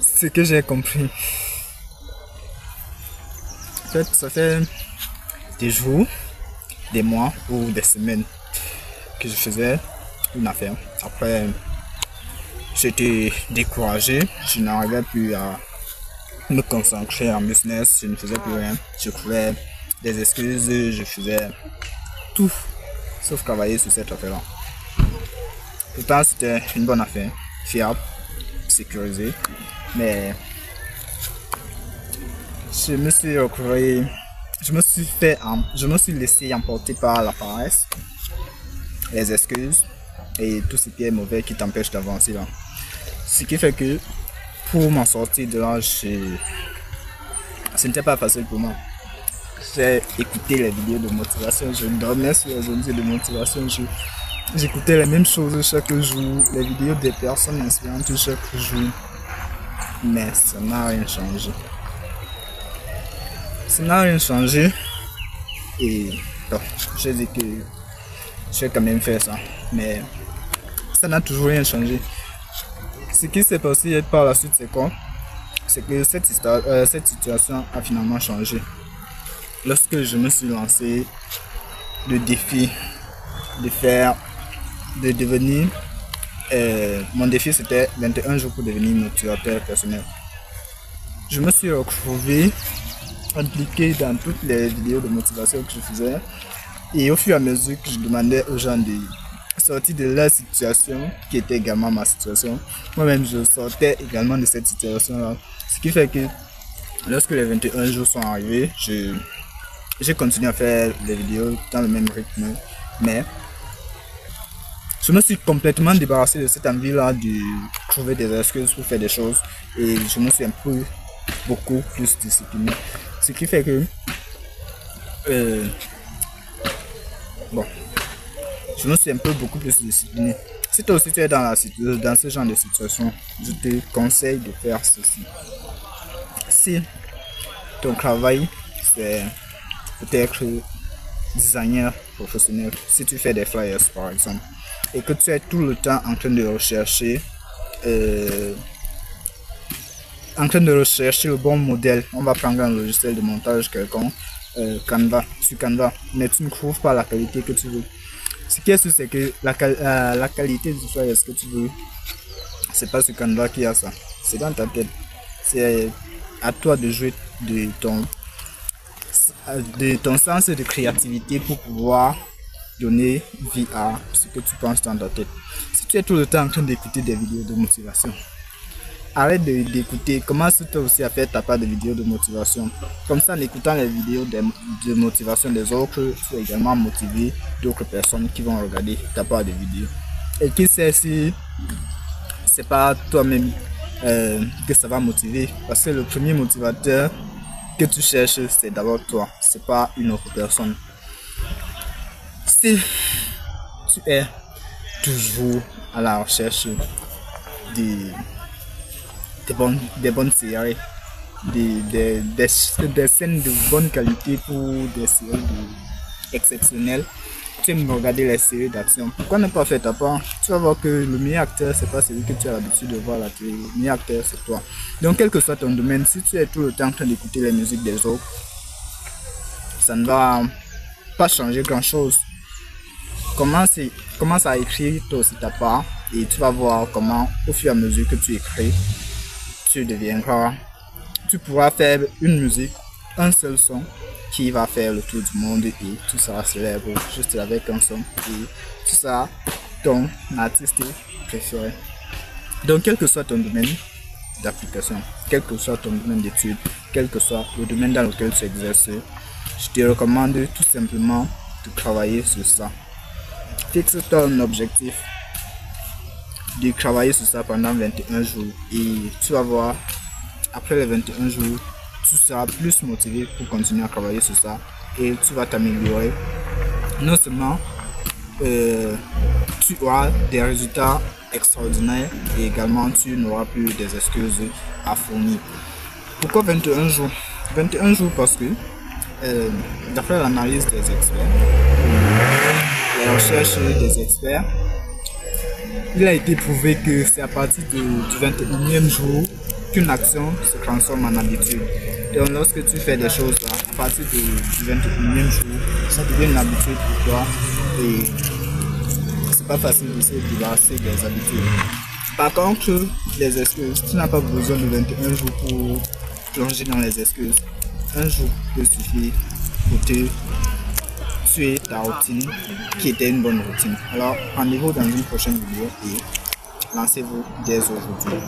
Ce que j'ai compris, en fait, ça fait des jours, des mois ou des semaines que je faisais une affaire. Après, j'étais découragé, je n'arrivais plus à me concentrer en business, je ne faisais plus rien. Je trouvais des excuses, je faisais tout sauf travailler sur cette affaire-là. Pourtant, c'était une bonne affaire, fiable, sécurisée, mais je me suis retrouvé, je me suis laissé emporter par la paresse, les excuses et tout ce qui est mauvais qui t'empêche d'avancer là. Ce qui fait que pour m'en sortir de là, ce n'était pas facile pour moi. J'ai écouté les vidéos de motivation, je dormais sur les vidéos de motivation, j'écoutais les mêmes choses chaque jour, les vidéos des personnes inspirantes chaque jour, mais ça n'a rien changé. Ça n'a rien changé et bon, j'ai dit que je vais quand même faire ça, mais ça n'a toujours rien changé. Ce qui s'est passé par la suite, c'est quoi? C'est que cette situation a finalement changé. Lorsque je me suis lancé le défi de devenir, mon défi c'était 21 jours pour devenir motivateur personnel. Je me suis retrouvé impliqué dans toutes les vidéos de motivation que je faisais et au fur et à mesure que je demandais aux gens de sortir de leur situation, qui était également ma situation, moi-même je sortais également de cette situation-là. Ce qui fait que lorsque les 21 jours sont arrivés, j'ai continué à faire les vidéos dans le même rythme, mais je me suis complètement débarrassé de cette envie-là de trouver des excuses pour faire des choses et je me suis un peu beaucoup plus discipliné. Ce qui fait que bon, je me suis un peu beaucoup plus discipliné. Si toi aussi tu es dans ce genre de situation, je te conseille de faire ceci. Si ton travail c'est peut-être designer professionnel, si tu fais des flyers par exemple, et que tu es tout le temps en train de rechercher le bon modèle, on va prendre un logiciel de montage quelconque, Canva, sur Canva, mais tu ne trouves pas la qualité que tu veux. Ce qui est sûr, c'est que la qualité du flyer, ce que tu veux, c'est pas sur Canva qui a ça, c'est dans ta tête. C'est à toi de jouer de ton sens de créativité pour pouvoir donner vie à ce que tu penses dans ta tête. Si tu es tout le temps en train d'écouter des vidéos de motivation, arrête d'écouter, commence toi aussi à faire ta part de vidéos de motivation. Comme ça, en écoutant les vidéos de motivation des autres, tu vas également motiver d'autres personnes qui vont regarder ta part de vidéos. Et qui sait si c'est pas toi-même que ça va motiver, parce que le premier motivateur que tu cherches, c'est d'abord toi, c'est pas une autre personne. Si tu es toujours à la recherche des bonnes séries, des scènes de bonne qualité pour des séries exceptionnelles, tu aimes regarder les séries d'action, pourquoi ne pas faire ta part? Tu vas voir que le meilleur acteur, c'est pas celui que tu as l'habitude de voir à la télé, le meilleur acteur c'est toi. Donc quel que soit ton domaine, si tu es tout le temps en train d'écouter les musiques des autres, ça ne va pas changer grand chose. Commence à écrire toi aussi ta part et tu vas voir comment au fur et à mesure que tu écris, tu pourras faire une musique, un seul son qui va faire le tour du monde et tout sera célèbre juste avec un son et tu seras ton artiste préféré. Donc quel que soit ton domaine d'application, quel que soit ton domaine d'études, quel que soit le domaine dans lequel tu exerces, je te recommande tout simplement de travailler sur ça. Fixe-toi un objectif de travailler sur ça pendant 21 jours et tu vas voir, après les 21 jours, tu seras plus motivé pour continuer à travailler sur ça et tu vas t'améliorer. Non seulement tu auras des résultats extraordinaires et également tu n'auras plus des excuses à fournir. Pourquoi 21 jours? 21 jours parce que d'après l'analyse des experts, les recherches des experts, il a été prouvé que c'est à partir du 21e jour qu'une action se transforme en habitude. Donc lorsque tu fais des choses là, à partir du 21e jour, ça devient une habitude pour toi et c'est pas facile de se débarrasser des habitudes. Par contre, les excuses, tu n'as pas besoin de 21 jours pour plonger dans les excuses. Un jour peut suffire pour te tuer ta routine qui était une bonne routine. Alors, rendez-vous dans une prochaine vidéo et lancez-vous dès aujourd'hui.